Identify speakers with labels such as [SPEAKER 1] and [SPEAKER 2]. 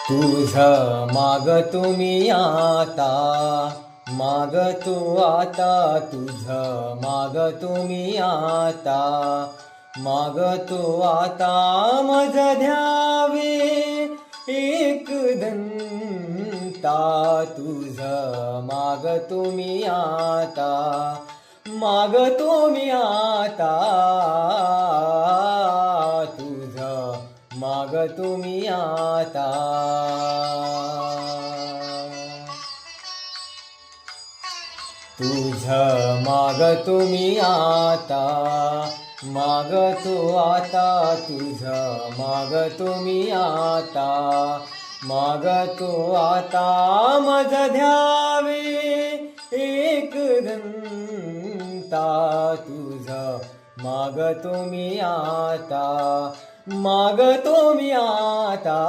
[SPEAKER 1] तुझ मागतो मी आता, मागतो आता, तुझ मागतो मी आता, मागतो आता मज ध्यावे एक दंता. तुझ मागतो मी आता, मागतो मी आता, तुझ मागतो मी आता. तुझ मागतो मी आता, मागतो आता, तुझ मागतो मी आता, मागतो आता मज ध्यावे एक दंता. तुझ मागतो मी आता, मागतो मी आता.